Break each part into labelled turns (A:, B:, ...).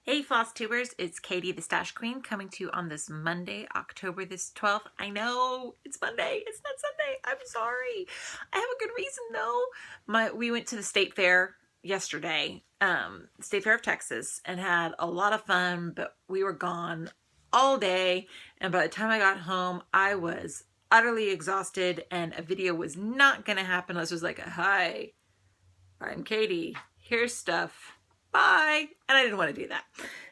A: Hey Flosstubers, it's Katie the Stash Queen coming to you on this Monday, October this 12th. I know, it's Monday, it's not Sunday, I'm sorry. I have a good reason though. We went to the State Fair yesterday, State Fair of Texas, and had a lot of fun, but we were gone all day, and by the time I got home, I was utterly exhausted, and a video was not gonna happen unless it was like, hi, I'm Katie, here's stuff. Bye. And I didn't want to do that.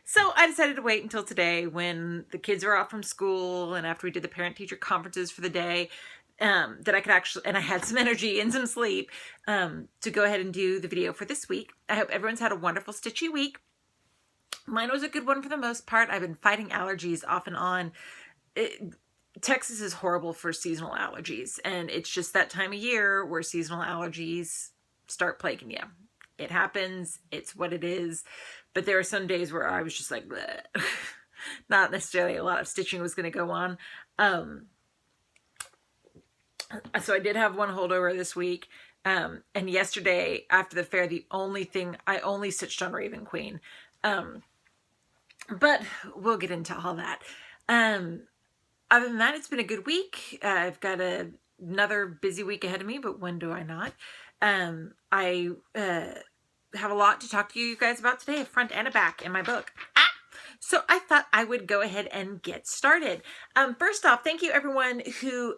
A: So I decided to wait until today when the kids were off from school and after we did the parent-teacher conferences for the day, that I could actually, and I had some energy and some sleep, to go ahead and do the video for this week. I hope everyone's had a wonderful Stitchy week. Mine was a good one for the most part. I've been fighting allergies off and on. Texas is horrible for seasonal allergies, and it's just that time of year where seasonal allergies start plaguing you. It happens, it's what it is, but there are some days where I was just like, bleh. Not necessarily a lot of stitching was going to go on. So I did have one holdover this week, and yesterday after the fair, the only thing, I only stitched on Raven Queen, but we'll get into all that. Other than that, it's been a good week. I've got another busy week ahead of me, but when do I not? I have a lot to talk to you guys about today, a front and a back in my book. So I thought I would go ahead and get started. First off, thank you everyone who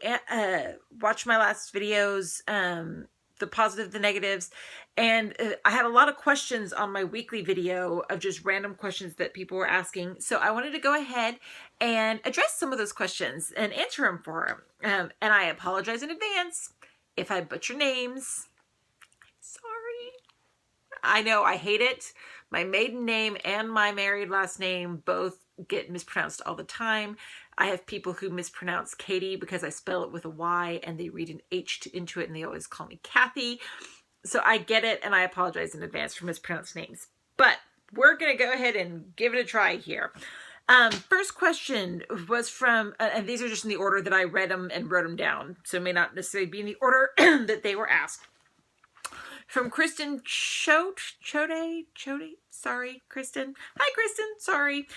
A: watched my last videos, the positive, the negatives, and I had a lot of questions on my weekly video of just random questions that people were asking. So I wanted to go ahead and address some of those questions and answer them for them. And I apologize in advance if I butcher names. Sorry. I know, I hate it. My maiden name and my married last name both get mispronounced all the time. I have people who mispronounce Katie because I spell it with a Y and they read an H into it and they always call me Kathy. So I get it and I apologize in advance for mispronounced names. But we're going to go ahead and give it a try here. First question was from, and these are just in the order that I read them and wrote them down, so it may not necessarily be in the order that they were asked. From Kristen Chode, sorry, Kristen. Hi, Kristen, sorry.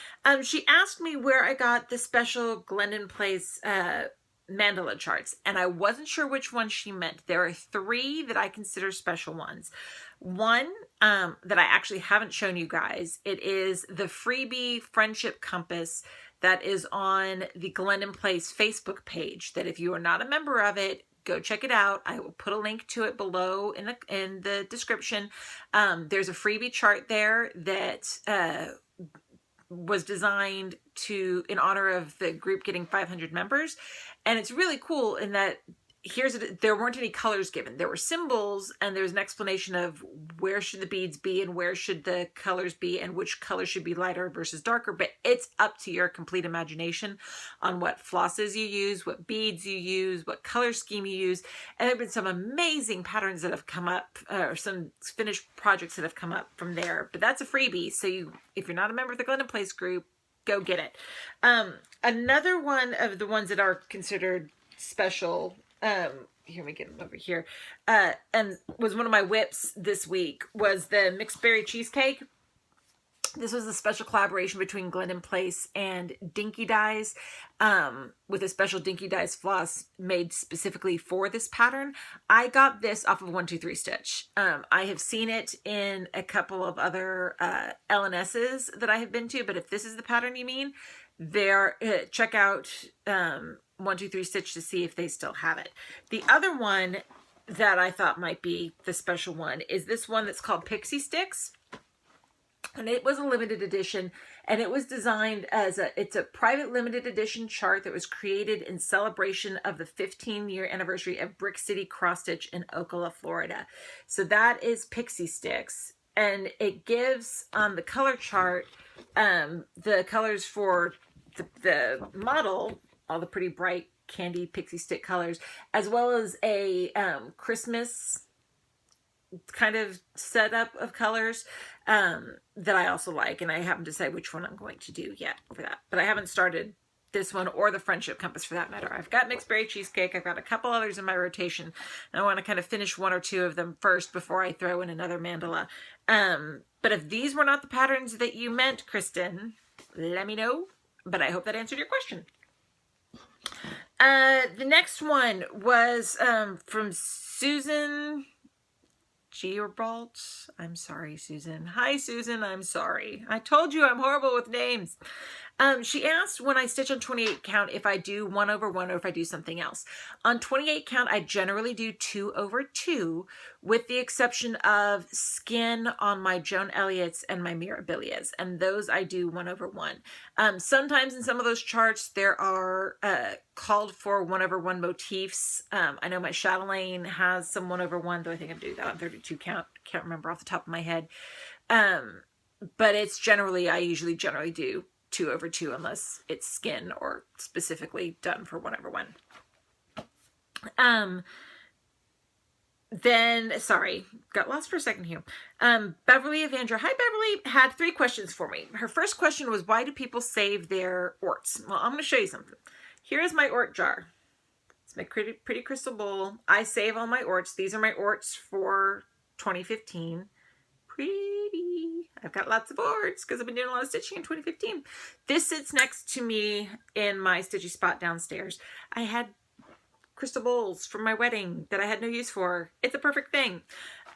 A: She asked me where I got the special Glendon Place mandala charts, and I wasn't sure which one she meant. There are three that I consider special ones. One that I actually haven't shown you guys, it is the freebie friendship compass that is on the Glendon Place Facebook page, that if you are not a member of it, go check it out. I will put a link to it below in the description. There's a freebie chart there that was designed in honor of the group getting 500 members. And it's really cool in that there weren't any colors given. There were symbols and there's an explanation of where should the beads be and where should the colors be and which color should be lighter versus darker. But it's up to your complete imagination on what flosses you use, what beads you use, what color scheme you use. And there have been some amazing patterns that have come up, or some finished projects that have come up from there. But that's a freebie. So if you're not a member of the Glendon Place group, go get it. Another one of the ones that are considered special, here we get them over here, and was one of my whips this week, was the mixed berry cheesecake. This was a special collaboration between Glendon Place and Dinky Dyes, with a special Dinky Dyes floss made specifically for this pattern. I got this off of 123 Stitch. I have seen it in a couple of other LNSs that I have been to, but if this is the pattern you mean, check out 123 Stitch to see if they still have it. The other one that I thought might be the special one is this one that's called Pixie Sticks. And it was a limited edition, and it was designed as it's a private limited edition chart that was created in celebration of the 15-year anniversary of Brick City Cross Stitch in Ocala, Florida. So that is Pixie Sticks, and it gives on the color chart the colors for the model, all the pretty bright candy pixie stick colors, as well as a Christmas kind of setup of colors that I also like, and I haven't decided which one I'm going to do yet for that, but I haven't started this one or the Friendship Compass for that matter. I've got Mixed Berry Cheesecake. I've got a couple others in my rotation. And I want to kind of finish one or two of them first before I throw in another mandala. But if these were not the patterns that you meant, Kristen, let me know. But I hope that answered your question. The next one was from Susan Gearbalt. I'm sorry, Susan. Hi, Susan. I'm sorry. I told you I'm horrible with names. She asked when I stitch on 28 count if I do 1/1 or if I do something else. On 28 count, I generally do 2/2, with the exception of skin on my Joan Elliott's and my Mirabilias, and those I do 1/1. Sometimes in some of those charts there are called for 1/1 motifs. I know my Chatelaine has some 1/1, though I think I'm doing that on 32 count. Can't remember off the top of my head. But it's generally, I usually generally do 2/2 unless it's skin or specifically done for 1/1. Then, sorry, got lost for a second here. Beverly Evandra, hi Beverly, had 3 questions for me. Her first question was, why do people save their orts? Well, I'm going to show you something. Here is my ort jar. It's my pretty crystal bowl. I save all my orts. These are my orts for 2015. Pretty. I've got lots of orts because I've been doing a lot of stitching in 2015. This sits next to me in my stitchy spot downstairs. I had crystal bowls from my wedding that I had no use for. It's a perfect thing.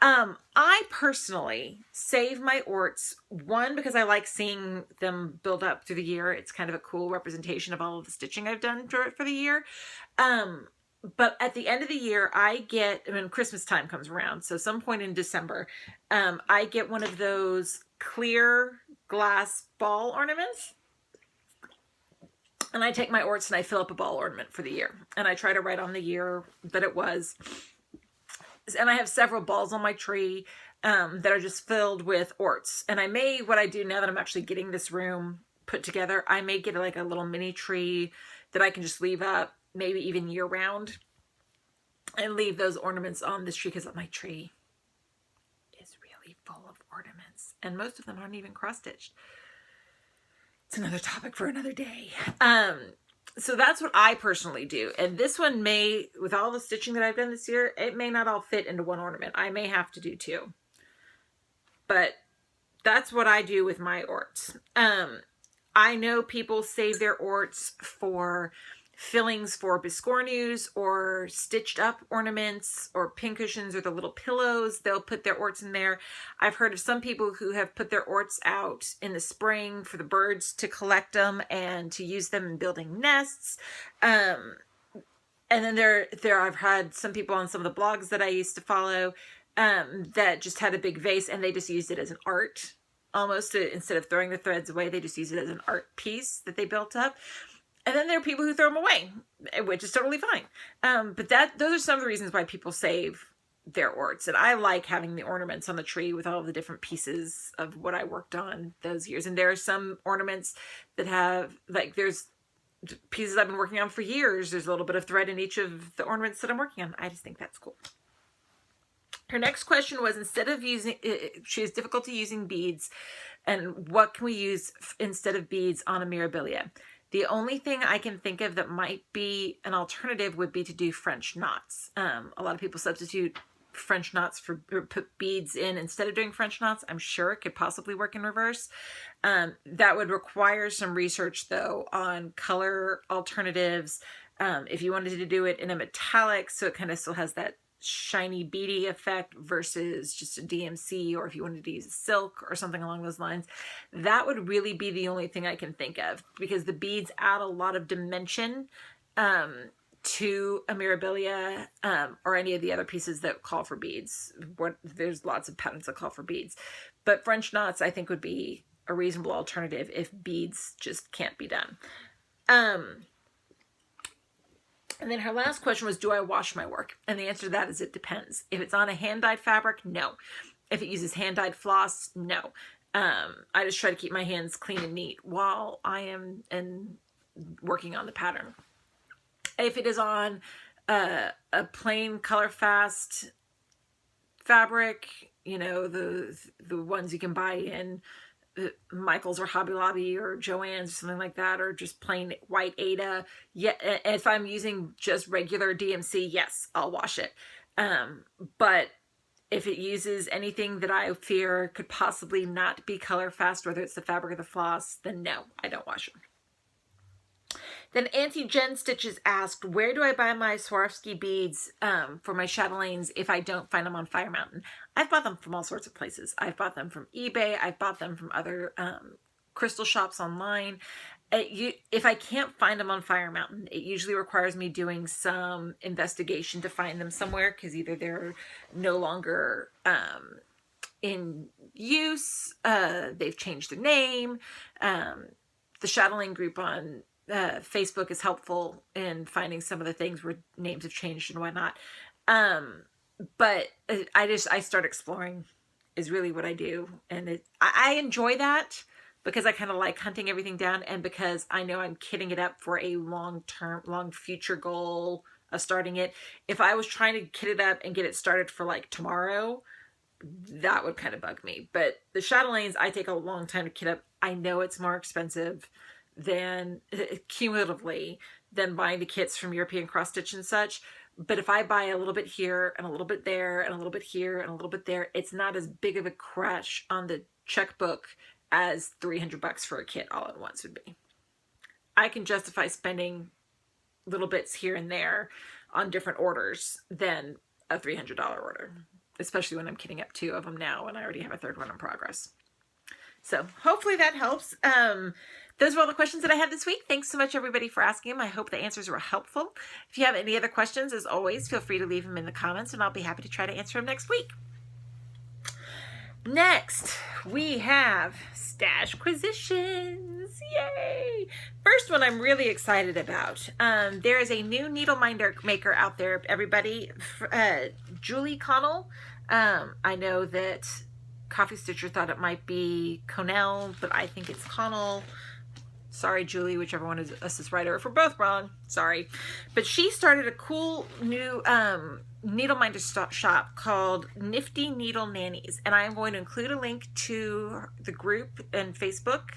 A: I personally save my orts, one, because I like seeing them build up through the year. It's kind of a cool representation of all of the stitching I've done for the year. But at the end of the year, I get, when Christmas time comes around, so some point in December, I get one of those clear glass ball ornaments. And I take my orts and I fill up a ball ornament for the year. And I try to write on the year that it was. And I have several balls on my tree that are just filled with orts. And I may, what I do now that I'm actually getting this room put together, I may get like a little mini tree that I can just leave up, maybe even year round, and leave those ornaments on this tree, because my tree is really full of ornaments. And most of them aren't even cross-stitched. It's another topic for another day. So that's what I personally do. And this one may, with all the stitching that I've done this year, it may not all fit into one ornament. I may have to do 2. But that's what I do with my orts. I know people save their orts for fillings for biscornus or stitched up ornaments or pincushions or the little pillows. They'll put their orts in there. I've heard of some people who have put their orts out in the spring for the birds to collect them and to use them in building nests. And then there I've had some people on some of the blogs that I used to follow that just had a big vase and they just used it as an art. Almost instead of throwing the threads away, they just use it as an art piece that they built up. And then there are people who throw them away, which is totally fine. But those are some of the reasons why people save their orts. And I like having the ornaments on the tree with all of the different pieces of what I worked on those years. And there are some ornaments that have, like, there's pieces I've been working on for years. There's a little bit of thread in each of the ornaments that I'm working on. I just think that's cool. Her next question was, instead of using, she has difficulty using beads, and what can we use instead of beads on a Mirabilia? The only thing I can think of that might be an alternative would be to do French knots. A lot of people substitute French knots for, or put beads in instead of doing French knots. I'm sure it could possibly work in reverse. That would require some research though on color alternatives. If you wanted to do it in a metallic, so it kind of still has that shiny beady effect versus just a DMC, or if you wanted to use silk or something along those lines, that would really be the only thing I can think of, because the beads add a lot of dimension to a Mirabilia or any of the other pieces that call for beads. There's lots of patterns that call for beads, but French knots I think would be a reasonable alternative if beads just can't be done. And then her last question was, do I wash my work? And the answer to that is it depends. If it's on a hand-dyed fabric, no. If it uses hand-dyed floss, no. I just try to keep my hands clean and neat while I am working on the pattern. If it is on a plain color fast fabric, you know, the ones you can buy in Michael's or Hobby Lobby or Joann's or something like that, or just plain white Ada. Yeah, if I'm using just regular DMC, yes, I'll wash it. But if it uses anything that I fear could possibly not be color fast, whether it's the fabric or the floss, then no, I don't wash them. Then Auntie Jen Stitches asked, where do I buy my Swarovski beads for my chatelaines if I don't find them on Fire Mountain? I've bought them from all sorts of places. I've bought them from eBay. I've bought them from other crystal shops online. If I can't find them on Fire Mountain, it usually requires me doing some investigation to find them somewhere, because either they're no longer in use, they've changed their name. The chatelaine group on Facebook is helpful in finding some of the things where names have changed and whatnot. But I start exploring is really what I do. And I enjoy that because I kind of like hunting everything down, and because I know I'm kitting it up for a long future goal of starting it. If I was trying to kit it up and get it started for like tomorrow, that would kind of bug me. But the chatelaines, I take a long time to kit up. I know it's more expensive than cumulatively than buying the kits from European Cross Stitch and such. But if I buy a little bit here and a little bit there and a little bit here and a little bit there, it's not as big of a crash on the checkbook as $300 for a kit all at once would be. I can justify spending little bits here and there on different orders than a $300 order, especially when I'm kitting up 2 of them now and I already have a 3rd one in progress. So hopefully that helps. Those were all the questions that I had this week. Thanks so much, everybody, for asking them. I hope the answers were helpful. If you have any other questions, as always, feel free to leave them in the comments, and I'll be happy to try to answer them next week. Next, we have Stashquisitions. Yay! First one I'm really excited about. There is a new needle minder maker out there, everybody. Julie Connell. I know that Coffee Stitcher thought it might be Connell, but I think it's Connell. Sorry, Julie, whichever one is us is right, or if we're both wrong, sorry. But she started a cool new needle minder shop called Nifty Needle Nannies. And I am going to include a link to the group and Facebook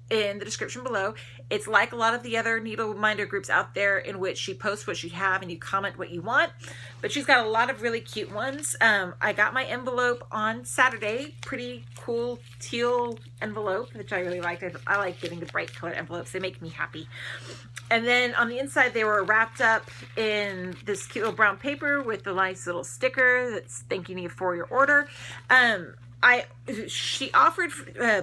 A: in the description below. It's like a lot of the other needle minder groups out there, in which she posts what you have and you comment what you want, but she's got a lot of really cute ones. I got my envelope on Saturday, pretty cool teal envelope, which I really liked. I like getting the bright colored envelopes. They make me happy. And then on the inside, they were wrapped up in this cute little brown paper with the nice little sticker that's thanking you for your order. She offered,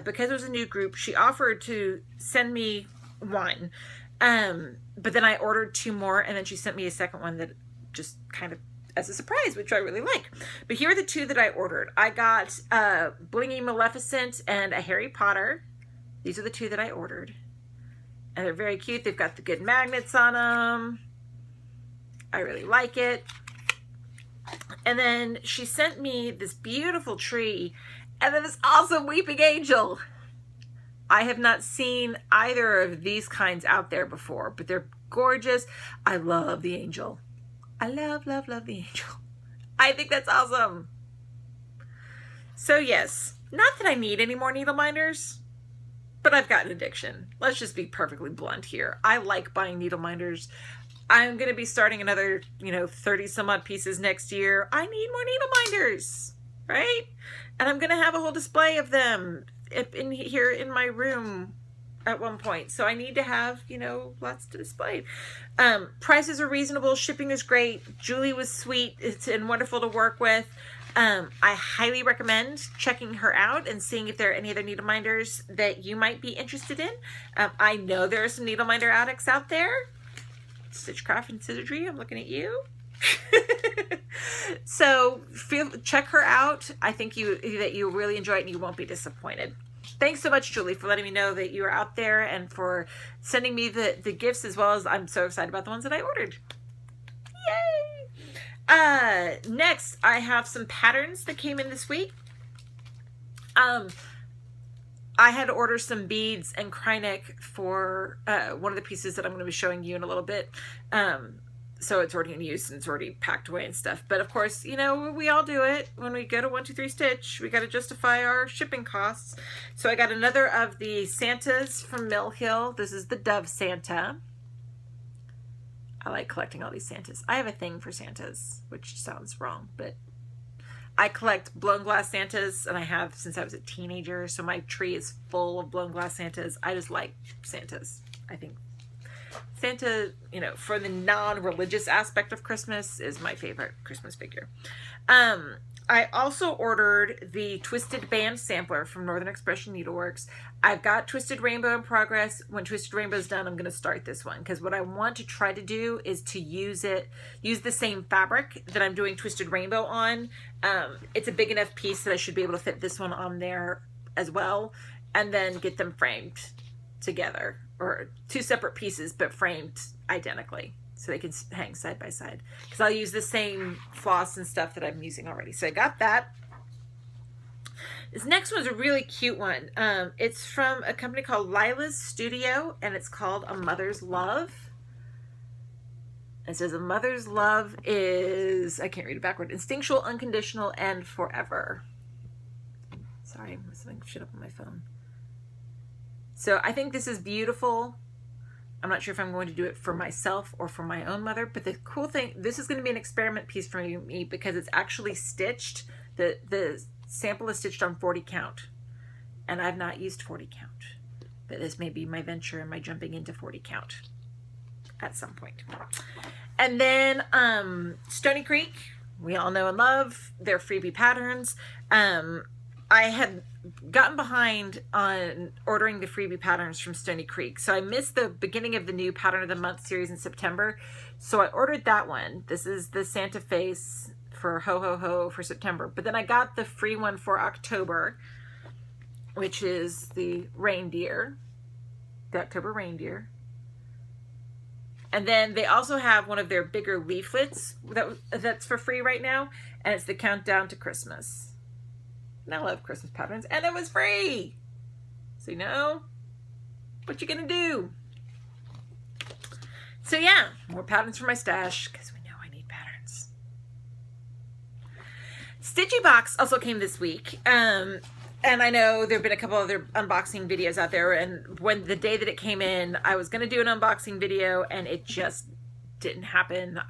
A: because it was a new group, she offered to send me one. But then I ordered 2 more, and then she sent me a second one that just kind of as a surprise, which I really like. But here are the 2 that I ordered. I got Blingy Maleficent and a Harry Potter. These are the 2 that I ordered. And they're very cute. They've got the good magnets on them. I really like it. And then she sent me this beautiful tree and then this awesome weeping angel. I have not seen either of these kinds out there before, but they're gorgeous. I love the angel. I love, love, love the angel. I think that's awesome. So yes, not that I need any more needle minders, but I've got an addiction. Let's just be perfectly blunt here. I like buying needle minders. I'm going to be starting another, 30 some odd pieces next year. I need more needle minders, right? And I'm going to have a whole display of them in here in my room at one point. So I need to have, lots to display. Prices are reasonable. Shipping is great. Julie was sweet. It's and wonderful to work with. I highly recommend checking her out and seeing if there are any other needle minders that you might be interested in. I know there are some needle minder addicts out there. Stitchcraft and Scissordry, I'm looking at you. So check her out. I think that you'll really enjoy it and you won't be disappointed. Thanks so much, Julie, for letting me know that you are out there and for sending me the gifts, as well as I'm so excited about the ones that I ordered. Yay! Next, I have some patterns that came in this week. I had to order some beads and Krynic for one of the pieces that I'm going to be showing you in a little bit. So it's already in use and it's already packed away and stuff. But of course, you know, we all do it. When we go to 123 Stitch, we got to justify our shipping costs. So I got another of the Santas from Mill Hill. This is the Dove Santa. I like collecting all these Santas. I have a thing for Santas, which sounds wrong, but I collect blown glass Santas, and I have since I was a teenager. So my tree is full of blown glass Santas. I just like Santas. I think Santa, you know, for the non-religious aspect of Christmas, is my favorite Christmas figure. I also ordered the Twisted Band sampler from Northern Expression Needleworks. I've got Twisted Rainbow in progress. When Twisted Rainbow is done, I'm going to start this one, because what I want to try to do is to use the same fabric that I'm doing Twisted Rainbow on. It's a big enough piece that I should be able to fit this one on there as well, and then get them framed together, or two separate pieces but framed identically so they can hang side by side, because I'll use the same floss and stuff that I'm using already. So I got that. This next one's a really cute one. It's from a company called Lila's Studio, and it's called A Mother's Love. It says a mother's love is, I can't read it backward, instinctual, unconditional, and forever. Sorry, I'm something shit up on my phone. So I think this is beautiful. I'm not sure if I'm going to do it for myself or for my own mother, but the cool thing, this is going to be an experiment piece for me because it's actually stitched. The sample is stitched on 40 count, and I've not used 40 count, but this may be my venture and my jumping into 40 count at some point. And then Stony Creek, we all know and love their freebie patterns. I had gotten behind on ordering the freebie patterns from Stony Creek. So I missed the beginning of the new Pattern of the Month series in September. So I ordered that one. This is the Santa face for Ho Ho Ho for September. But then I got the free one for October, which is the reindeer, the October reindeer. And then they also have one of their bigger leaflets that's for free right now. And it's the Countdown to Christmas. And I love Christmas patterns, and it was free. So you know what you're gonna do. So yeah, more patterns for my stash, because we know I need patterns. Stitchy Box also came this week. And I know there have been a couple other unboxing videos out there, and when the day that it came in, I was gonna do an unboxing video, and it just didn't happen.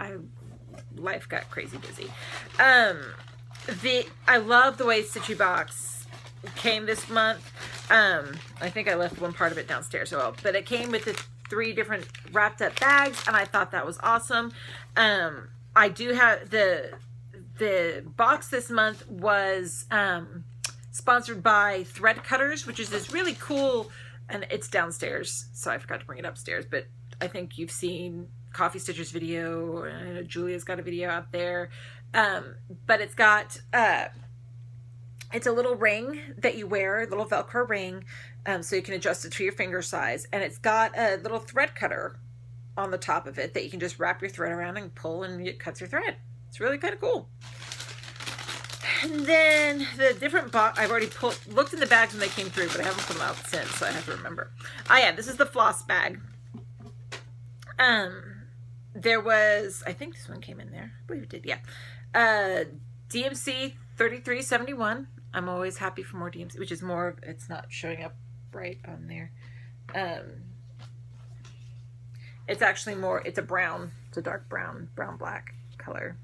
A: Life got crazy busy. I love the way Stitchy Box came this month. I think I left one part of it downstairs, but it came with the 3 different wrapped up bags, and I thought that was awesome. I do have the box this month was sponsored by Thread Cutters, which is this really cool, and it's downstairs, so I forgot to bring it upstairs, but I think you've seen Coffee Stitcher's video, and I know Julia's got a video out there. But it's got, it's a little ring that you wear, a little Velcro ring, so you can adjust it to your finger size. And it's got a little thread cutter on the top of it that you can just wrap your thread around and pull, and it cuts your thread. It's really kind of cool. And then the different box, I've already looked in the bags when they came through, but I haven't put them out since, so I have to remember. Yeah, this is the floss bag. There was, I think this one came in there. I believe it did, yeah. DMC 3371. I'm always happy for more DMC, which is more, it's not showing up right on there. It's actually more, it's a brown, it's a dark brown black color.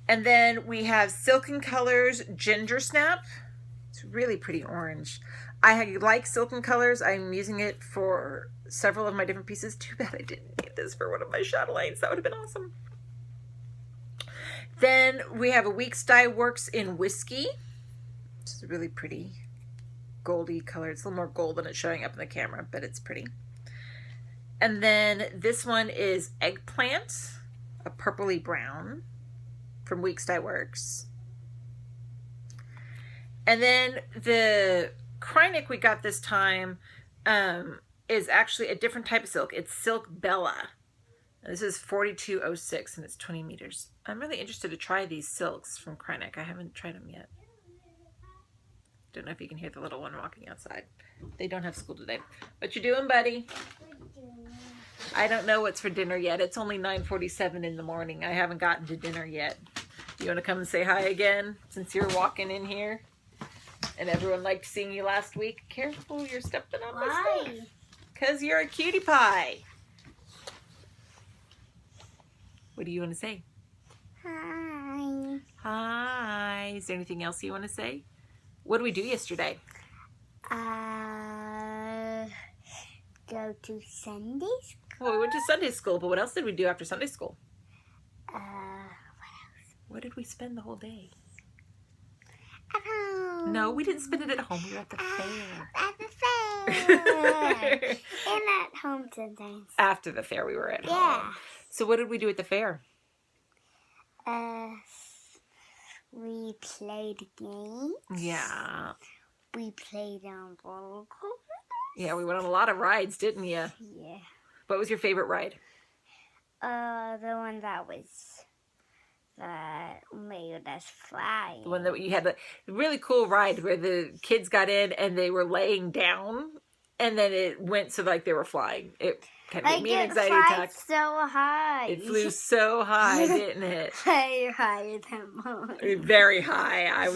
A: And then we have Silken Colors Ginger Snap. It's really pretty orange. I like Silken Colors. I'm using it for several of my different pieces. Too bad I didn't need this for one of my chatelaines. That would have been awesome. Then we have a Weeks Dye Works in Whiskey. It's a really pretty goldy color. It's a little more gold than it's showing up in the camera, but it's pretty. And then this one is Eggplant, a purpley brown from Weeks Dye Works. And then the Krynic we got this time is actually a different type of silk. It's Silk Bella. This is 4206 and it's 20 meters. I'm really interested to try these silks from Krynic. I haven't tried them yet. Don't know if you can hear the little one walking outside. They don't have school today. What you doing, buddy? I don't know what's for dinner yet. It's only 9:47 in the morning. I haven't gotten to dinner yet. You want to come and say hi again since you're walking in here? And everyone liked seeing you last week. Careful, you're stepping on my stuff. Because you're a cutie pie. What do you want to say?
B: Hi.
A: Hi. Is there anything else you want to say? What did we do yesterday?
B: Go to Sunday school.
A: Well, we went to Sunday school, but what else did we do after Sunday school?
B: What else?
A: What did we spend the whole day?
B: At home.
A: No, we didn't spend it at home. We were at the fair.
B: At the fair. And at home sometimes.
A: After the fair, we were at home.
B: Yeah.
A: So what did we do at the fair?
B: We played games.
A: Yeah.
B: We played on roller coasters.
A: Yeah, we went on a lot of rides, didn't you?
B: Yeah.
A: What was your favorite ride?
B: The one that made us fly.
A: The one that you had, the really cool ride where the kids got in and they were laying down, and then it went so like they were flying. It kind of gave me an anxiety attack.
B: So high.
A: It flew so high, didn't it?
B: Very higher than mine.
A: Very high.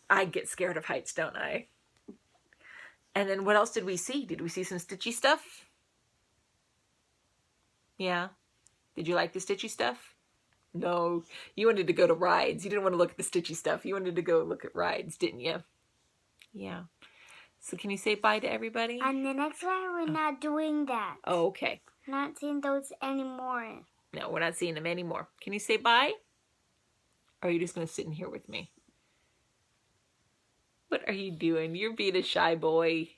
A: I get scared of heights, don't I? And then what else did we see? Did we see some Stitchy stuff? Yeah. Did you like the Stitchy stuff? No. You wanted to go to rides. You didn't want to look at the Stitchy stuff. You wanted to go look at rides, didn't you? Yeah. So can you say bye to everybody?
B: And the next one, we're not doing that.
A: Oh, okay.
B: Not seeing those anymore.
A: No, we're not seeing them anymore. Can you say bye? Or are you just going to sit in here with me? What are you doing? You're being a shy boy.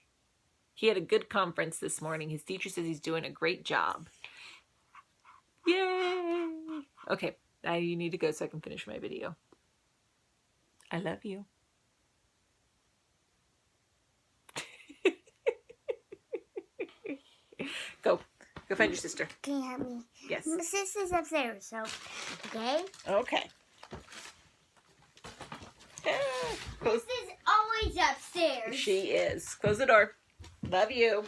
A: He had a good conference this morning. His teacher says he's doing a great job. Yay! Okay, now you need to go so I can finish my video. I love you. Go find your sister.
B: Can you help me?
A: Yes.
B: My sister's upstairs, so, okay?
A: Okay. Close.
B: Sister's always upstairs.
A: She is. Close the door. Love you.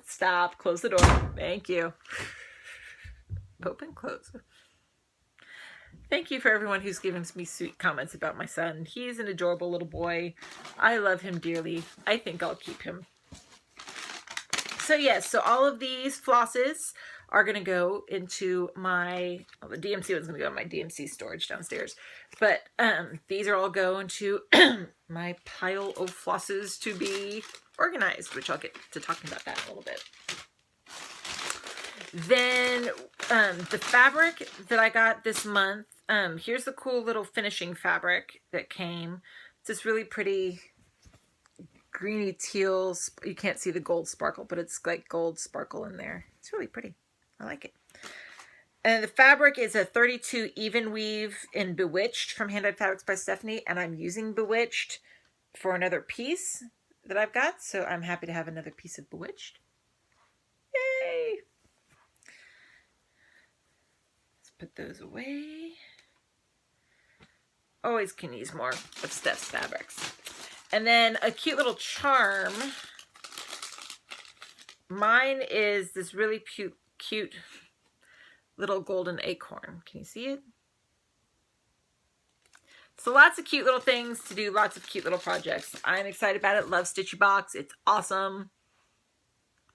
A: Stop. Close the door. Thank you. Open, close. Thank you for everyone who's given me sweet comments about my son. He's an adorable little boy. I love him dearly. I think I'll keep him. So yes, so all of these flosses are going to go into my, well, the DMC one's going to go in my DMC storage downstairs. But these are all going to my pile of flosses to be organized, which I'll get to talking about that in a little bit. Then the fabric that I got this month, here's the cool little finishing fabric that came. It's this really pretty greeny teal. You can't see the gold sparkle, but it's like gold sparkle in there. It's really pretty. I like it. And the fabric is a 32 even weave in Bewitched from Hand Dyed Fabrics by Stephanie, and I'm using Bewitched for another piece that I've got, so I'm happy to have another piece of Bewitched. Yay! Let's put those away. Always can use more of Steph's fabrics. And then a cute little charm. Mine is this really cute little golden acorn. Can you see it? So lots of cute little things to do, lots of cute little projects. I'm excited about it. Love Stitchy Box. It's awesome.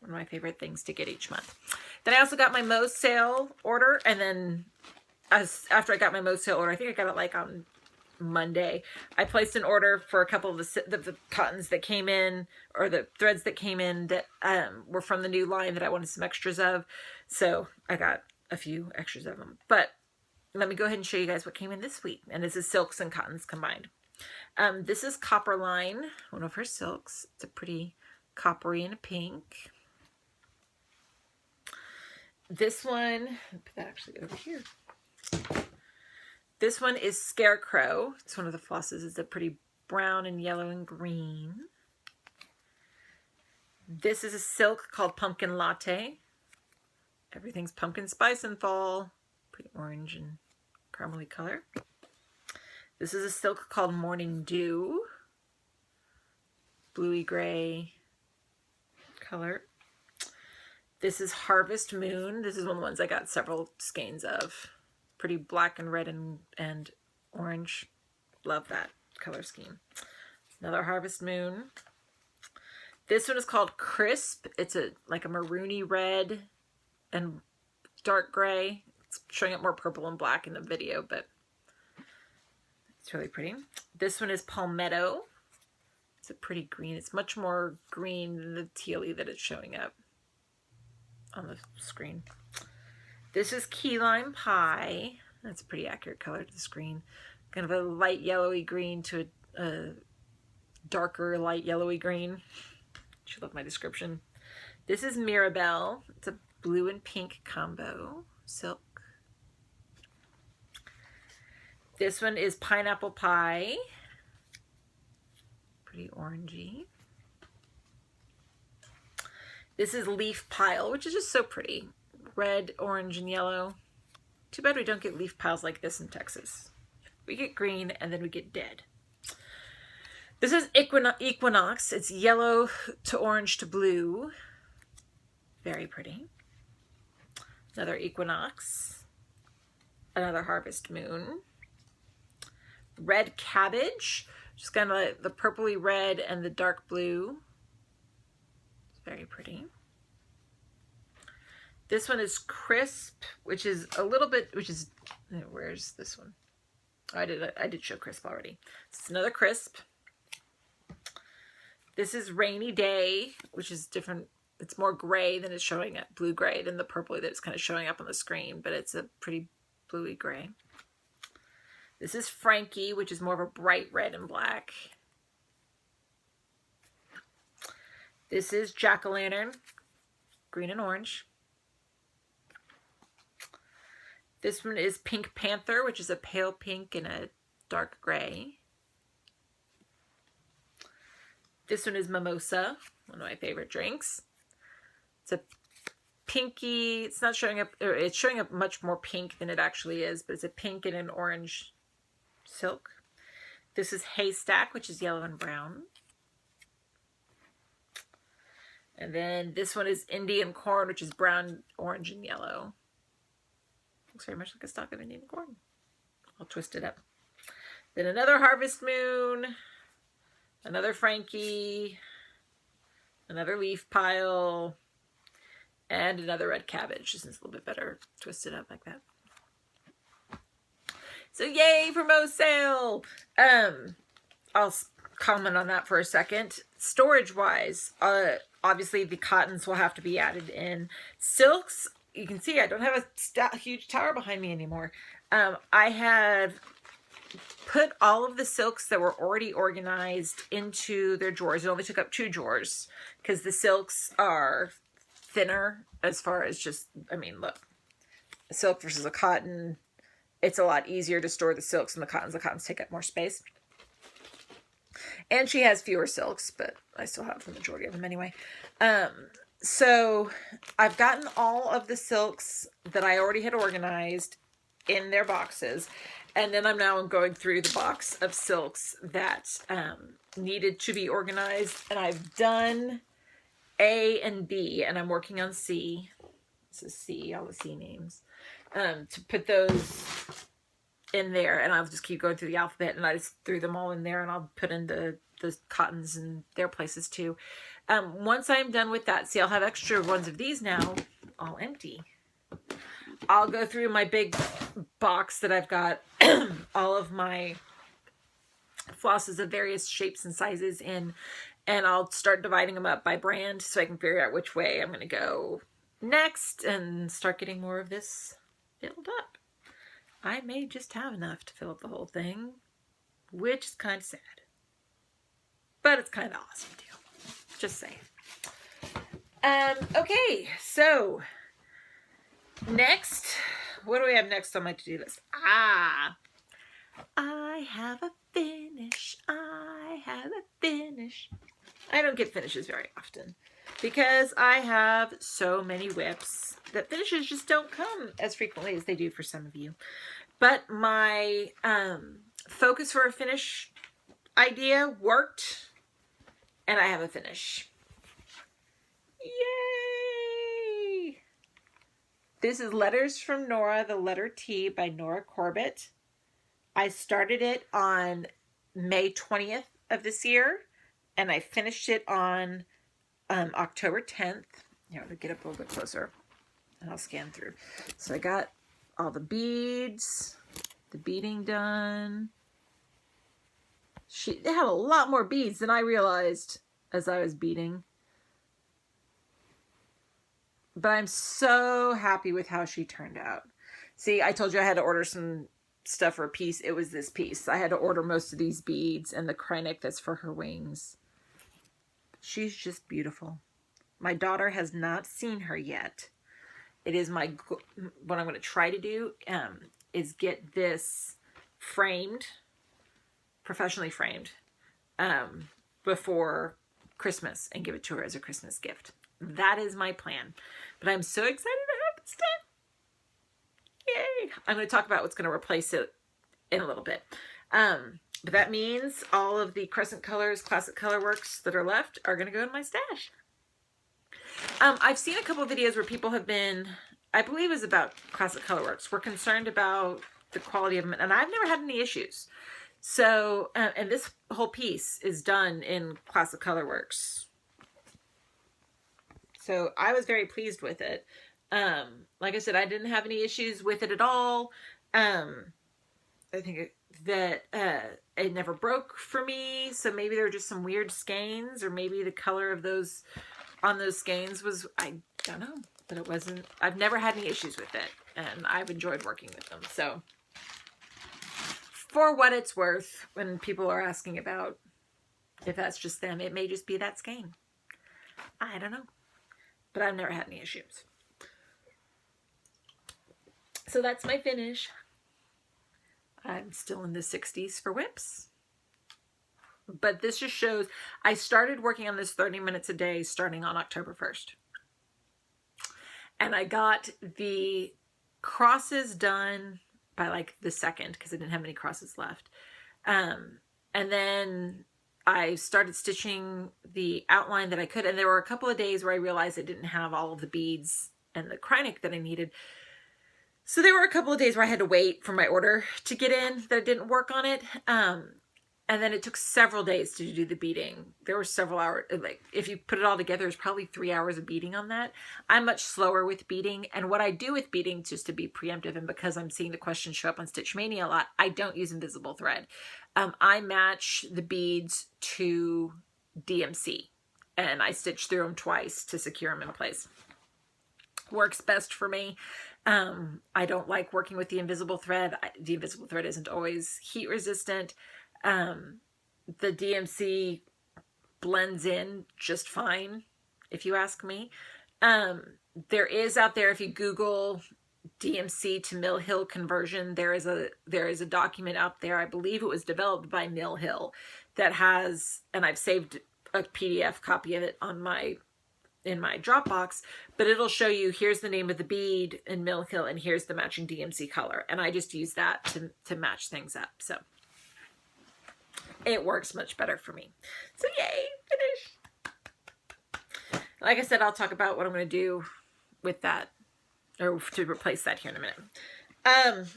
A: One of my favorite things to get each month. Then I also got my Moe's sale order, and then after I got my Moe's sale order, I think I got it like on Monday, I placed an order for a couple of the cottons that came in, or the threads that came in that were from the new line that I wanted some extras of. So I got a few extras of them. But let me go ahead and show you guys what came in this week. And this is silks and cottons combined. This is Copperline, one of her silks. It's a pretty coppery and a pink. This one, I'll put that actually over here. This one is Scarecrow. It's one of the flosses. It's a pretty brown and yellow and green. This is a silk called Pumpkin Latte. Everything's pumpkin spice in fall. Pretty orange and caramely color. This is a silk called Morning Dew. bluey gray color. This is Harvest Moon. This is one of the ones I got several skeins of. Pretty black and red and orange. Love that color scheme. Another Harvest Moon. This one is called Crisp. It's like a maroony red and dark gray. It's showing up more purple and black in the video, but it's really pretty. This one is Palmetto. It's a pretty green. It's much more green than the tealy that it's showing up on the screen. This is Key Lime Pie. That's a pretty accurate color to the screen. Kind of a light yellowy green to a darker light yellowy green. Should love my description. This is Mirabelle. It's a blue and pink combo silk. This one is Pineapple Pie. Pretty orangey. This is Leaf Pile, which is just so pretty. Red, orange, and yellow. Too bad we don't get leaf piles like this in Texas. We get green and then we get dead. This is Equinox. It's yellow to orange to blue. Very pretty. Another Equinox. Another Harvest Moon. Red Cabbage. Just kind of like the purpley red and the dark blue. It's very pretty. This one is Crisp, which is a little bit, where's this one? Oh, I did show Crisp already. It's another Crisp. This is Rainy Day, which is different. It's more gray than it's showing up, blue gray than the purpley that's kind of showing up on the screen, but it's a pretty bluey gray. This is Frankie, which is more of a bright red and black. This is Jack-o'-lantern, green and orange. This one is Pink Panther, which is a pale pink and a dark gray. This one is Mimosa, one of my favorite drinks. It's a pinky, it's not showing up, or it's showing up much more pink than it actually is, but it's a pink and an orange silk. This is Haystack, which is yellow and brown. And then this one is Indian Corn, which is brown, orange, and yellow. Looks very much like a stalk of Indian corn. I'll twist it up. Then another Harvest Moon, another Frankie, another Leaf Pile, and another Red Cabbage. This is a little bit better twisted up like that. So yay for Mo's sale! I'll comment on that for a second. Storage-wise, obviously the cottons will have to be added in. Silks, you can see I don't have a huge tower behind me anymore. I have put all of the silks that were already organized into their drawers. It only took up 2 drawers because the silks are thinner as far as just, I mean, look, a silk versus a cotton. It's a lot easier to store the silks than the cottons. The cottons take up more space. And she has fewer silks, but I still have the majority of them anyway. So I've gotten all of the silks that I already had organized in their boxes. And then I'm now going through the box of silks that needed to be organized. And I've done A and B, and I'm working on C. This is C, all the C names. To put those in there, and I'll just keep going through the alphabet, and I just threw them all in there, and I'll put in the cottons in their places too. Once I'm done with that, see, I'll have extra ones of these now, all empty. I'll go through my big box that I've got all of my flosses of various shapes and sizes in, and I'll start dividing them up by brand so I can figure out which way I'm going to go next and start getting more of this filled up. I may just have enough to fill up the whole thing, which is kind of sad. But it's kind of awesome too. Just saying. Okay, so next, what do we have next on my to-do list? I have a finish. I have a finish. I don't get finishes very often because I have so many whips that finishes just don't come as frequently as they do for some of you. But my focus for a finish idea worked, And I have a finish. Yay! This is Letters from Nora, the letter T by Nora Corbett. I started it on May 20th of this year, and I finished it on October 10th. Here, I'll get up a little bit closer, and I'll scan through. So I got all the beads, the beading done. They had a lot more beads than I realized as I was beading. But I'm so happy with how she turned out. See, I told you I had to order some stuff for a piece. It was this piece. I had to order most of these beads and the Kreinik that's for her wings. She's just beautiful. My daughter has not seen her yet. It is what I'm going to try to do is get this framed, professionally framed, before Christmas and give it to her as a Christmas gift. That is my plan. But I'm so excited to have this done. Yay! I'm going to talk about what's going to replace it in a little bit. But that means all of the Crescent Colors Classic Colorworks that are left are going to go in my stash. I've seen a couple of videos where people have been, I believe it was about Classic Colorworks, were concerned about the quality of them, and I've never had any issues. So, and this whole piece is done in Classic Colorworks. So I was very pleased with it. Like I said, I didn't have any issues with it at all. I think that it never broke for me. So maybe there were just some weird skeins, or maybe the color of those on those skeins was, I don't know, but it wasn't. I've never had any issues with it, and I've enjoyed working with them. So for what it's worth, when people are asking about if that's just them, it may just be that skein. I don't know. But I've never had any issues. So that's my finish. I'm still in the 60s for whips. But this just shows, I started working on this 30 minutes a day starting on October 1st. And I got the crosses done by like the 2nd, because I didn't have any crosses left. And then I started stitching the outline that I could, and there were a couple of days where I realized I didn't have all of the beads and the Kreinik that I needed. So there were a couple of days where I had to wait for my order to get in that I didn't work on it. And then it took several days to do the beading. There were several hours, like if you put it all together, there's probably 3 hours of beading on that. I'm much slower with beading. And what I do with beading, just to be preemptive, and because I'm seeing the questions show up on Stitch Mania a lot, I don't use invisible thread. I match the beads to DMC, and I stitch through them twice to secure them in place. Works best for me. I don't like working with the invisible thread. The invisible thread isn't always heat resistant. The DMC blends in just fine, if you ask me. There is out there, if you Google DMC to Mill Hill conversion, there is a document out there. I believe it was developed by Mill Hill that has, and I've saved a PDF copy of it in my Dropbox, but it'll show you, here's the name of the bead in Mill Hill, and here's the matching DMC color. And I just use that to match things up. So it works much better for me. So yay, finish. Like I said, I'll talk about what I'm going to do with that, or to replace that here in a minute.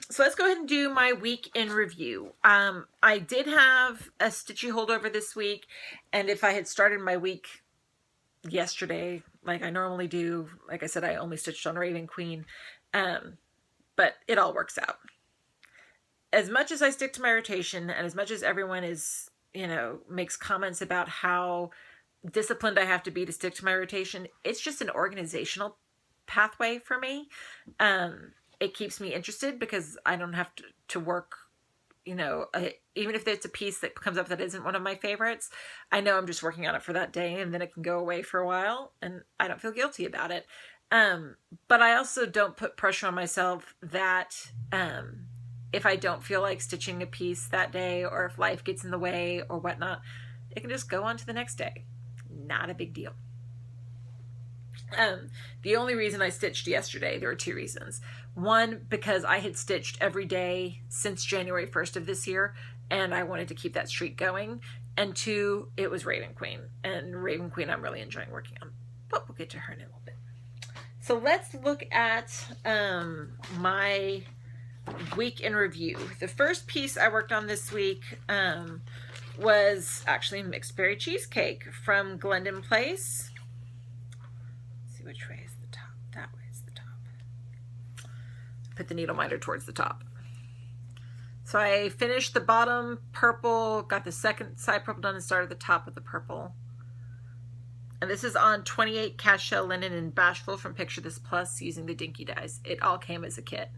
A: So let's go ahead and do my week in review. I did have a Stitchy holdover this week, and if I had started my week yesterday, like I normally do, like I said, I only stitched on Raven Queen, but it all works out. As much as I stick to my rotation, and as much as everyone is, makes comments about how disciplined I have to be to stick to my rotation, it's just an organizational pathway for me. It keeps me interested because I don't have to work, even if it's a piece that comes up that isn't one of my favorites, I know I'm just working on it for that day, and then it can go away for a while, and I don't feel guilty about it. But I also don't put pressure on myself that if I don't feel like stitching a piece that day, or if life gets in the way or whatnot, it can just go on to the next day. Not a big deal. The only reason I stitched yesterday, there were 2 reasons. One, because I had stitched every day since January 1st of this year, and I wanted to keep that streak going. and 2, it was Raven Queen. And Raven Queen I'm really enjoying working on, but we'll get to her in a little bit. So let's look at my week in review. The first piece I worked on this week was actually mixed berry cheesecake from Glendon Place. Let's see which way is the top. That way is the top. Put the needle minder towards the top. So I finished the bottom purple, got the second side purple done, and started the top with the purple. And this is on 28 cast shell linen and Bashful from Picture This Plus using the Dinky dies. It all came as a kit.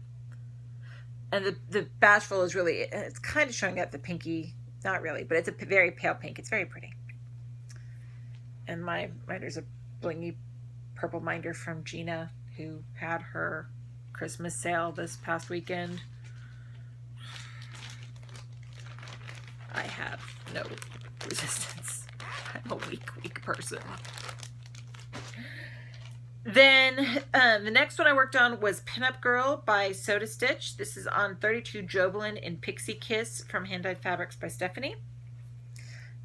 A: And the Bashful is really, it's kind of showing up the pinky, not really, but it's a very pale pink. It's very pretty. And my minder's a blingy purple minder from Gina, who had her Christmas sale this past weekend. I have no resistance. I'm a weak person. Then the next one I worked on was Pinup Girl by Soda Stitch. This is on 32 Jobelin in Pixie Kiss from Hand Dyed Fabrics by Stephanie.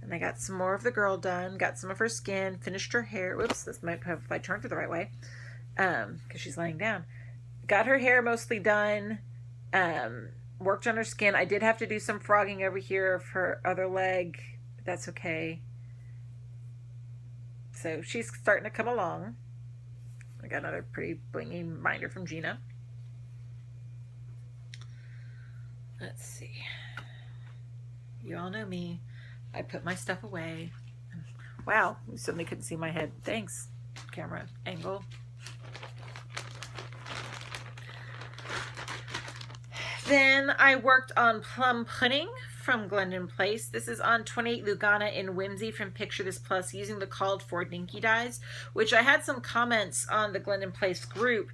A: And I got some more of the girl done, got some of her skin, finished her hair. Whoops, this might have, if I turned her the right way, because she's laying down. Got her hair mostly done, worked on her skin. I did have to do some frogging over here of her other leg, but that's okay. So she's starting to come along. I got another pretty blingy minder from Gina. Let's see. You all know me. I put my stuff away. Wow, you suddenly couldn't see my head. Thanks, camera angle. Then I worked on Plum Pudding from Glendon Place. This is on 28 Lugana in Whimsy from Picture This Plus using the called for Dinky dies, which I had some comments on the Glendon Place group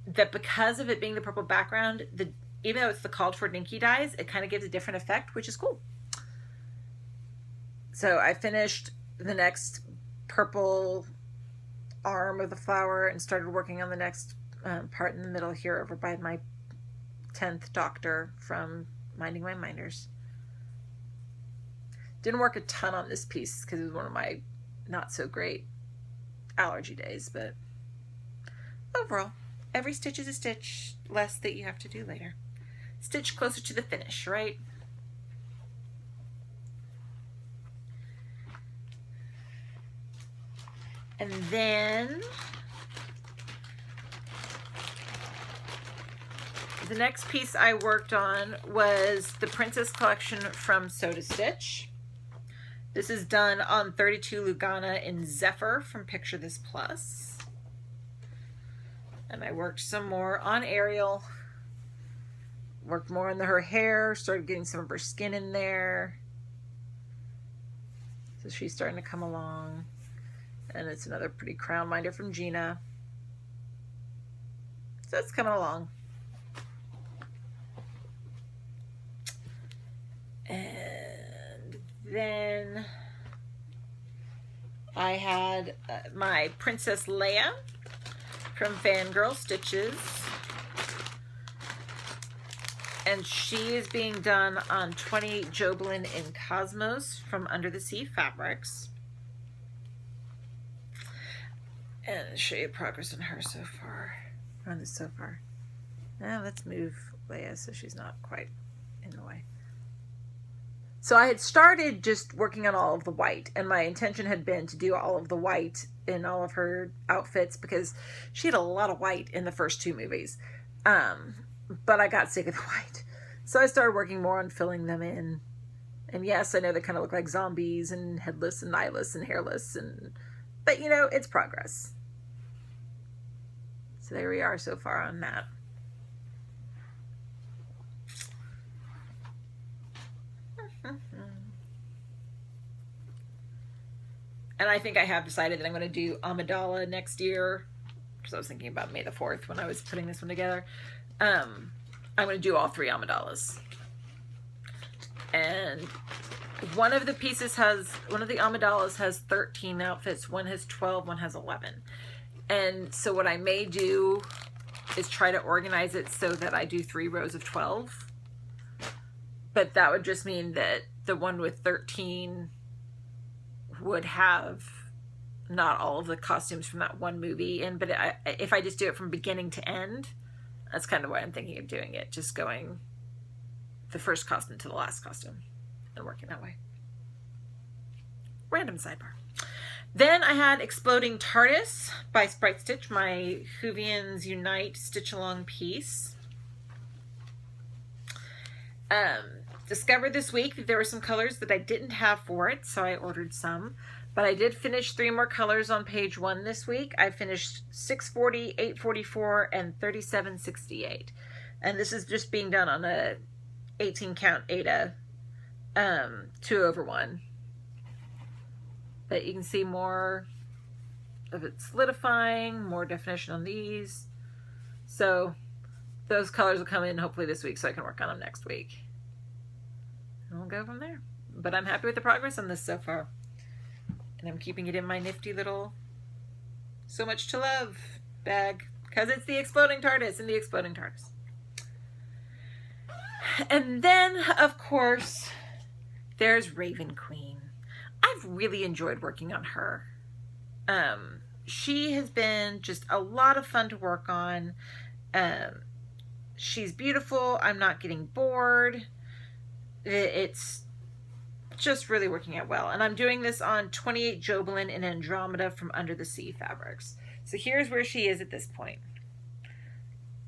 A: that because of it being the purple background, even though it's the called for Dinky dies, it kind of gives a different effect, which is cool. So I finished the next purple arm of the flower and started working on the next part in the middle here over by my 10th Doctor from Minding My Minders. Didn't work a ton on this piece because it was one of my not so great allergy days, but overall, every stitch is a stitch less that you have to do later. Stitch closer to the finish, right? And then the next piece I worked on was the Princess Collection from Soda Stitch. This is done on 32 Lugana in Zephyr from Picture This Plus. And I worked some more on Ariel. Worked more on her hair, started getting some of her skin in there. So she's starting to come along. And it's another pretty crown minder from Gina. So it's coming along. And then I had my Princess Leia from Fangirl Stitches. And she is being done on 28 Jobelin in Cosmos from Under the Sea Fabrics. And I'll show you progress on her so far. On this so far. Now let's move Leia so she's not quite in the way. So I had started just working on all of the white, and my intention had been to do all of the white in all of her outfits because she had a lot of white in the first 2 movies. But I got sick of the white. So I started working more on filling them in. And yes, I know they kind of look like zombies and headless and eyeless and hairless, but you know, it's progress. So there we are so far on that. And I think I have decided that I'm going to do Amidala next year, because I was thinking about May the 4th when I was putting this one together. I'm going to do all 3 Amidalas. And one of the Amidalas has 13 outfits. One has 12, one has 11. And so what I may do is try to organize it so that I do 3 rows of 12. But that would just mean that the one with 13 would have not all of the costumes from that one movie in, but if I just do it from beginning to end, that's kind of why I'm thinking of doing it. Just going the first costume to the last costume and working that way. Random sidebar. Then I had Exploding TARDIS by Sprite Stitch, my Whovians Unite stitch along piece. Discovered this week that there were some colors that I didn't have for it, so I ordered some. But I did finish 3 more colors on page 1 this week. I finished 640, 844, and 3768. And this is just being done on a 18 count Aida 2/1. But you can see more of it solidifying, more definition on these. So those colors will come in hopefully this week so I can work on them next week. And we'll go from there. But I'm happy with the progress on this so far. And I'm keeping it in my nifty little So Much to Love bag because it's the Exploding TARDIS and the Exploding TARDIS. And then, of course, there's Raven Queen. I've really enjoyed working on her. She has been just a lot of fun to work on. She's beautiful. I'm not getting bored. It's just really working out well. And I'm doing this on 28 Jobelin and Andromeda from Under the Sea fabrics. So here's where she is at this point.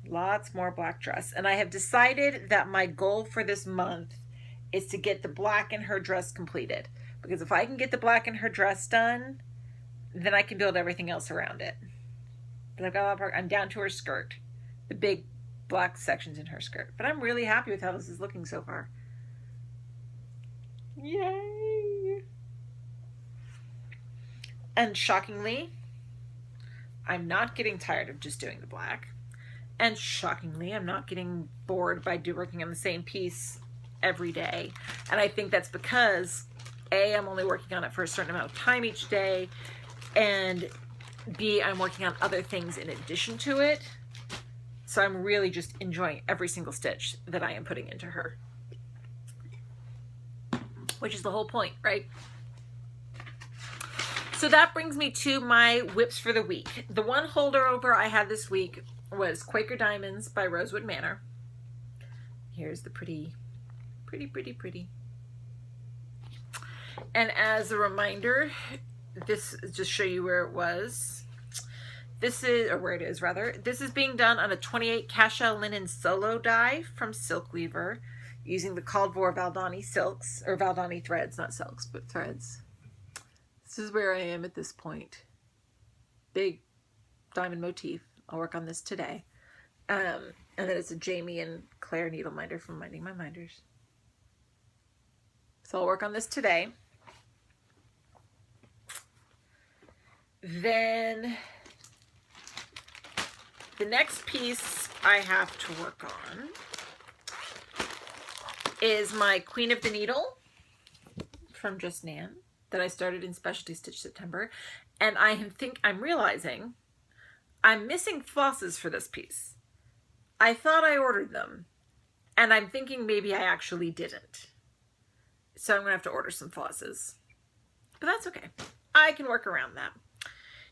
A: Lots more black dress. And I have decided that my goal for this month is to get the black in her dress completed. Because if I can get the black in her dress done, then I can build everything else around it. But I've got a lot of work. I'm down to her skirt. The big black sections in her skirt. But I'm really happy with how this is looking so far. Yay! And shockingly, I'm not getting tired of just doing the black. And shockingly, I'm not getting bored by working on the same piece every day. And I think that's because A, I'm only working on it for a certain amount of time each day, and B, I'm working on other things in addition to it. So I'm really just enjoying every single stitch that I am putting into her. Which is the whole point, right? So that brings me to my whips for the week. The one holdover I had this week was Quaker Diamonds by Rosewood Manor. Here's the pretty. And as a reminder, this just show you where it was. This is, or where it is rather. This is being done on a 28 Cashel linen solo die from Silk Weaver, using the Caldvor Valdani silks, or Valdani threads, not silks, but threads. This is where I am at this point. Big diamond motif. I'll work on this today. And then it's a Jamie and Claire needle minder from Minding My Minders. So I'll work on this today. Then the next piece I have to work on is my Queen of the Needle from Just Nan that I started in Specialty Stitch September. And I'm realizing I'm missing flosses for this piece. I thought I ordered them, and I'm thinking maybe I actually didn't. So I'm gonna have to order some flosses, but that's okay. I can work around that.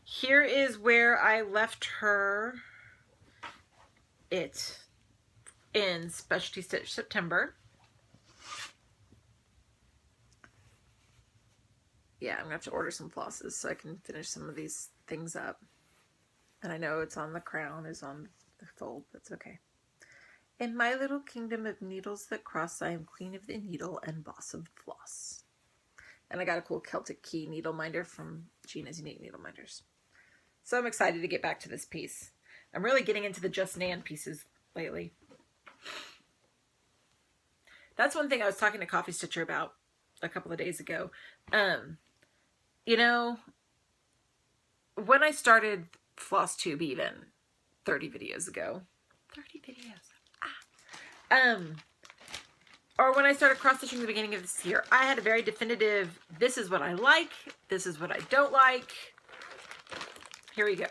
A: Here is where I left her it in Specialty Stitch September. Yeah, I'm gonna have to order some flosses so I can finish some of these things up. And I know it's on the crown, is on the fold. That's okay. In my little kingdom of needles that cross, I am queen of the needle and boss of the floss. And I got a cool Celtic key needle minder from Gina's Unique Needle Minders. So I'm excited to get back to this piece. I'm really getting into the Just Nan pieces lately. That's one thing I was talking to Coffee Stitcher about a couple of days ago. You know, when I started Flosstube even 30 videos ago, 30 videos, or when I started cross-stitching at the beginning of this year, I had a very definitive, this is what I like, this is what I don't like. Here we go.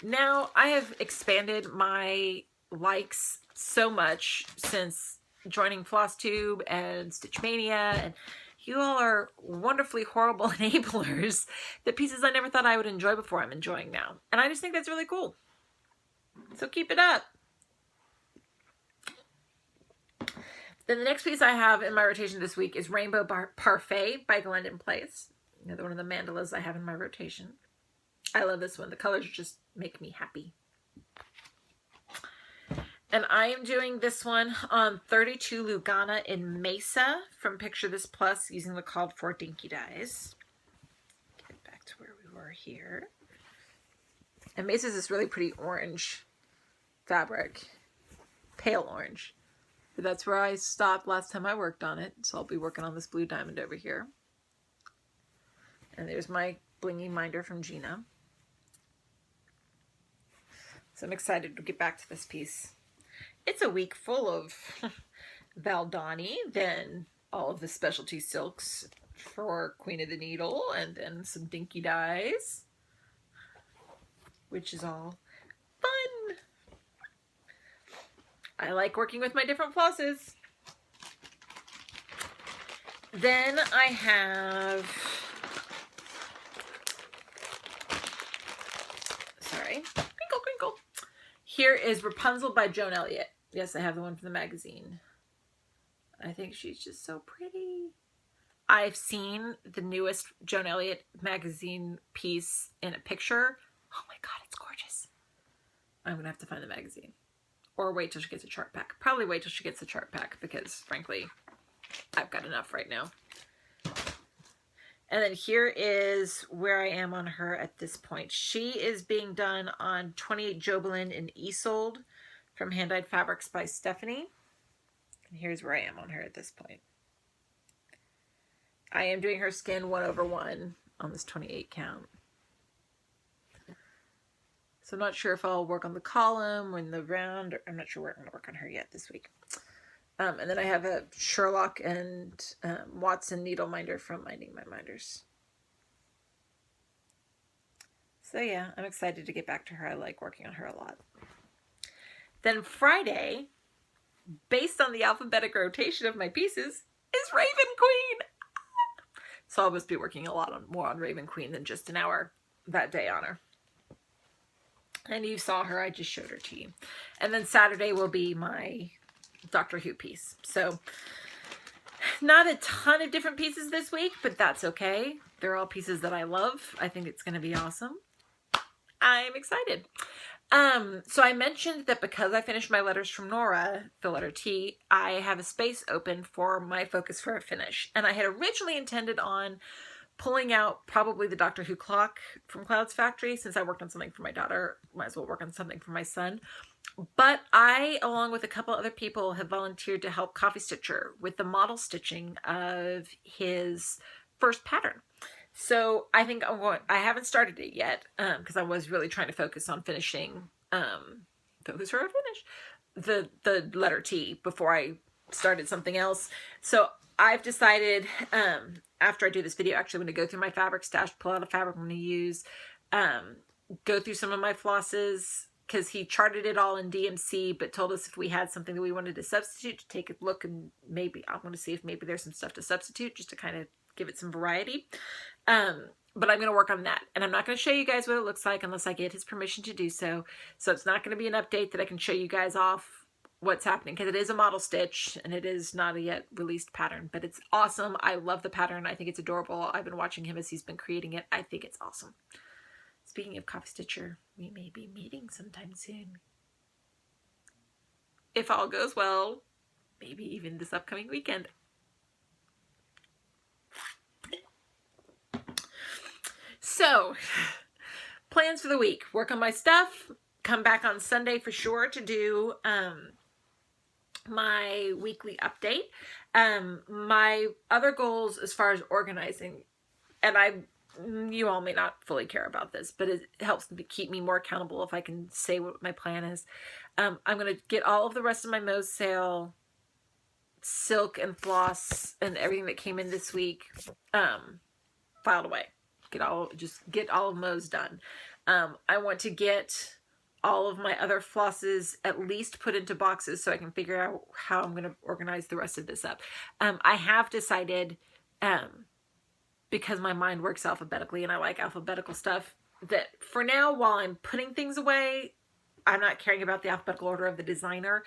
A: Now I have expanded my likes so much since joining Flosstube and Stitch Mania, and You all are wonderfully horrible enablers. The pieces I never thought I would enjoy before, I'm enjoying now. And I just think that's really cool. So keep it up. Then the next piece I have in my rotation this week is Rainbow Parfait by Glendon Place. Another one of the mandalas I have in my rotation. I love this one. The colors just make me happy. And I am doing this one on 32 Lugana in Mesa from Picture This Plus using the called for Dinky Dyes. Get back to where we were here. And Mesa is this really pretty orange fabric. Pale orange. But that's where I stopped last time I worked on it. So I'll be working on this blue diamond over here. And there's my blingy minder from Gina. So I'm excited to get back to this piece. It's a week full of Valdani, then all of the specialty silks for Queen of the Needle, and then some dinky dyes, which is all fun. I like working with my different flosses. Then I have, crinkle, crinkle. Here is Rapunzel by Joan Elliott. Yes, I have the one from the magazine. I think she's just so pretty. I've seen the newest Joan Elliott magazine piece in a picture. Oh my God, it's gorgeous. I'm going to have to find the magazine. Or wait till she gets a chart pack. Probably wait till she gets the chart pack because, frankly, I've got enough right now. And then here is where I am on her at this point. She is being done on 28 Jobelin in Isolde from Hand Dyed Fabrics by Stephanie. And here's where I am on her at this point. I am doing her skin 1/1 on this 28 count. So I'm not sure if I'll work on the column or in the round. I'm not sure where I'm going to work on her yet this week. And then I have a Sherlock and Watson needle minder from Minding My Minders. So yeah, I'm excited to get back to her. I like working on her a lot. Then Friday, based on the alphabetic rotation of my pieces, is Raven Queen. So I'll just be working a lot more on Raven Queen than just an hour that day on her. And you saw her, I just showed her to you. And then Saturday will be my Doctor Who piece. So not a ton of different pieces this week, but that's okay. They're all pieces that I love. I think it's going to be awesome. I'm excited. So I mentioned that because I finished my letters from Nora, the letter T, I have a space open for my focus for a finish. And I had originally intended on pulling out probably the Doctor Who clock from Cloud's Factory. Since I worked on something for my daughter, might as well work on something for my son. But I, along with a couple other people, have volunteered to help Coffee Stitcher with the model stitching of his first pattern. So I think I haven't started it yet because I was really trying to focus on finishing, the letter T before I started something else. So I've decided after I do this video, actually I'm going to go through my fabric stash, pull out a fabric I'm going to use, go through some of my flosses, because he charted it all in DMC, but told us if we had something that we wanted to substitute, to take a look, and maybe I want to see if maybe there's some stuff to substitute just to kind of give it some variety. But I'm going to work on that, and I'm not going to show you guys what it looks like unless I get his permission to do so. So it's not going to be an update that I can show you guys off what's happening, because it is a model stitch and it is not a yet released pattern, but it's awesome. I love the pattern. I think it's adorable. I've been watching him as he's been creating it. I think it's awesome. Speaking of Coffee Stitcher, we may be meeting sometime soon. If all goes well, maybe even this upcoming weekend. So, plans for the week. Work on my stuff. Come back on Sunday for sure to do my weekly update. My other goals as far as organizing, and you all may not fully care about this, but it helps to keep me more accountable if I can say what my plan is. I'm going to get all of the rest of my Moe's sale silk and floss and everything that came in this week filed away. Get all of Moe's done. I want to get all of my other flosses at least put into boxes so I can figure out how I'm going to organize the rest of this up. I have decided because my mind works alphabetically and I like alphabetical stuff, that for now, while I'm putting things away, I'm not caring about the alphabetical order of the designer.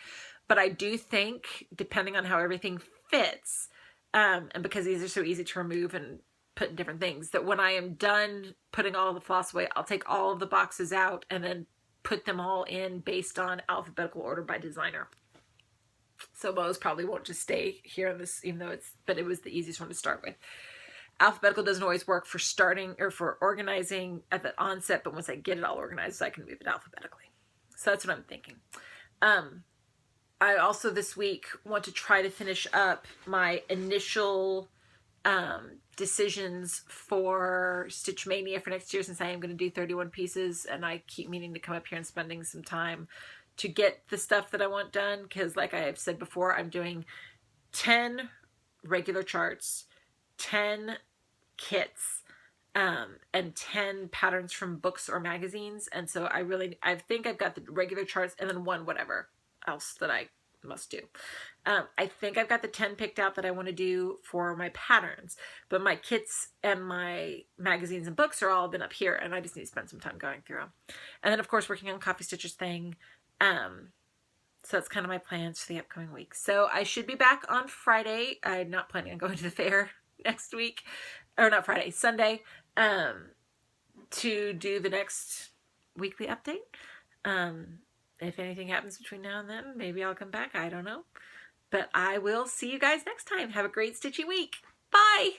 A: But I do think, depending on how everything fits, and because these are so easy to remove and put in different things, that when I am done putting all the floss away, I'll take all of the boxes out and then put them all in based on alphabetical order by designer. So those probably won't just stay here in this, even though but it was the easiest one to start with. Alphabetical doesn't always work for starting or for organizing at the onset, but once I get it all organized, I can move it alphabetically. So that's what I'm thinking. I also this week want to try to finish up my initial decisions for Stitch Mania for next year, since I am going to do 31 pieces, and I keep meaning to come up here and spending some time to get the stuff that I want done, because like I have said before, I'm doing 10 regular charts, 10 kits, and 10 patterns from books or magazines. And so I think I've got the regular charts and then one whatever else that I must do. I think I've got the 10 picked out that I want to do for my patterns, but my kits and my magazines and books are all been up here, and I just need to spend some time going through them. And then of course working on Coffee Stitcher's thing. So that's kind of my plans for the upcoming week. So I should be back on Friday. I'm not planning on going to the fair next week, or not Friday, Sunday, to do the next weekly update. If anything happens between now and then, maybe I'll come back. I don't know. But I will see you guys next time. Have a great Stitchy week. Bye!